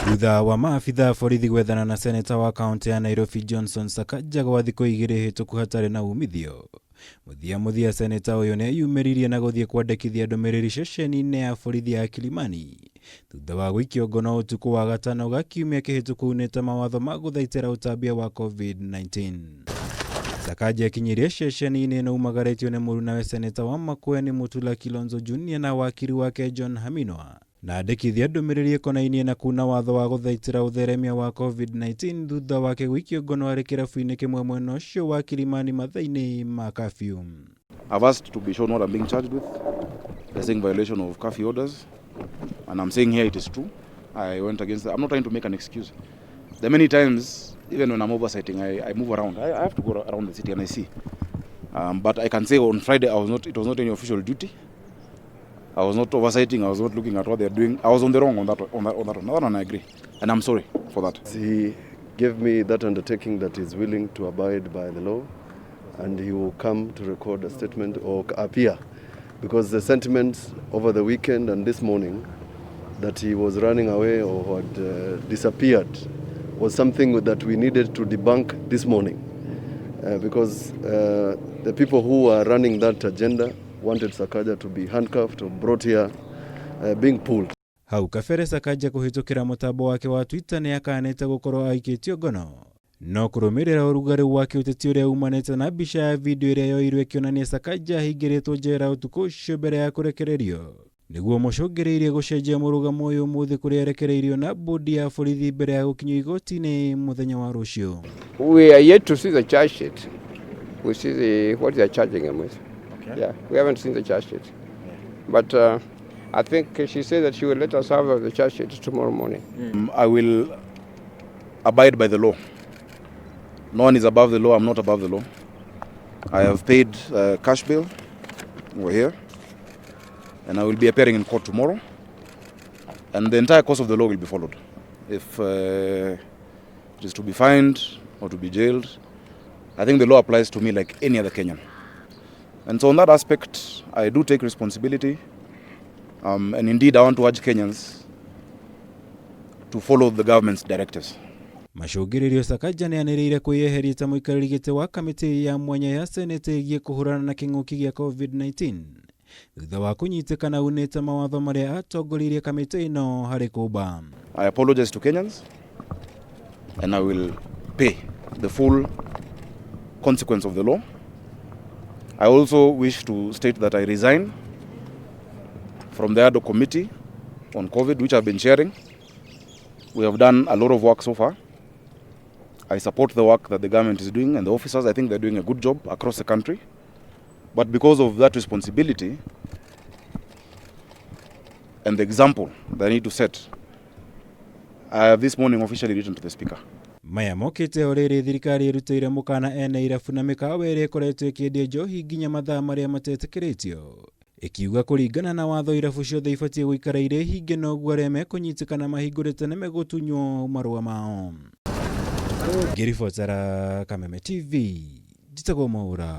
Thutha wa maabitha borithi gwethana na seneta wa kaunti ya Nairobi Johnstone Sakaja gwa thikũ 2 hĩtũku hatarĩ na umithio, muthia seneta ũyũ nĩeyumĩririe na gũthiĩ kwandikithia ndumiriri ceceni-inĩ ya borithi ya Kilimani thutha wa guikio ngono ũtukũ wa gatano ga kiumia kihituku nĩte mawatho ma gũthaitĩra ũtambia wa COVID-19. Sakaja ekinyirie ceceni-inĩ ĩno umagaretio nĩ mũrunawe seneta wa Makueni Mutula Kilonzo Junior na wakiri wake John Haminwa na andikithia ndumiriri ĩkonainie na kuna watho wa gũthaitĩra ũtheremia wa COVID-19 thutha wake guikio ngono arĩ kirabu-inĩ kimwe mwena ũcio wa Kilimani mathaa-ini ma curfew. I've asked to be shown what I'm being charged with. They're saying violation of curfew orders, and I'm saying here it is true. I went against that. I'm not trying to make an excuse. There are many times, even when I'm oversighting, I move around. I have to go around the city and I see. But I can say on Friday it was not any official duty. I was not oversighting. I was not looking at what they're doing. I was on the wrong on that one. I agree, and I'm sorry for that. He gave me that undertaking that he's willing to abide by the law, and he will come to record a statement or appear, because the sentiments over the weekend and this morning that he was running away or had disappeared was something that we needed to debunk this morning, because the people who are running that agenda wanted Sakaja to be handcuffed or brought here being pulled. Hau kabere Sakaja kuhitukira mutambo wake wa Twitter ni akanete gukorwo aikitio ngono, no kũrũmĩrĩra ũrugarĩ wake ũteti ũrĩa umanĩte na mbica ya video ĩrĩa yoirwo ĩkĩonania Sakaja ahingĩrĩtwo njera ũtukũ ũcio mbere ya kũrekererio, nĩguo mũcũngĩrĩirie gũcenjia mũrũgamo ũyũ ũmũthĩ kũrĩa arekereirio na bodi ya borithi mbere ya gũkinyio igoti-inĩ mũthenya wa rũciũ. We are yet to see the charge sheet. We see what they are charging him with. Okay. Yeah, we haven't seen the charge sheet. Yeah. But I think she said that she will let us have the charge sheet tomorrow morning. I will abide by the law. No one is above the law. I'm not above the law. I have paid cash bill over here, and I will be appearing in court tomorrow, and the entire course of the law will be followed. If it is to be fined or to be jailed, I think the law applies to me like any other Kenyan. And so on that aspect, I do take responsibility, and indeed I want to urge Kenyans to follow the government's directives. Macũngĩrĩrio Sakaja nĩ aniriire kwĩyeheretie ta muikariri giti wa kamiti ya mwanya ya Seneta igii kuhurana na kĩng'ũki gĩa COVID-19 thutha wa kũnyitĩkana aunĩte mawatho marĩa atongoririe kamiti ĩno harĩ kũmba. I apologize to Kenyans, and I will pay the full consequence of the law. I also wish to state that I resign from the ad hoc committee on COVID, which I've been chairing. We have done a lot of work so far. I support the work that the government is doing, and the officers, I think they're doing a good job across the country. But because of that responsibility and the example that I need to set, I have this morning officially written to the Speaker. Maya mokite orere thirikari ĩrutĩire mũkana ene irabu na mĩkawa ĩrĩa ĩkoretwo ĩkĩendia njohi nginya mathaa marĩa matetĩkĩrĩtio, ikiuga kũringana na watho irabu ciothe ibatiĩ gũikara irĩ hinge na ũguo arĩa mekũnyitĩkana mahingũrĩte nĩ megũtunywo marũa mao. Ngĩribotera Kameme TV, njĩtagwo Mwaura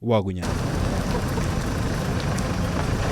wa Gunyana.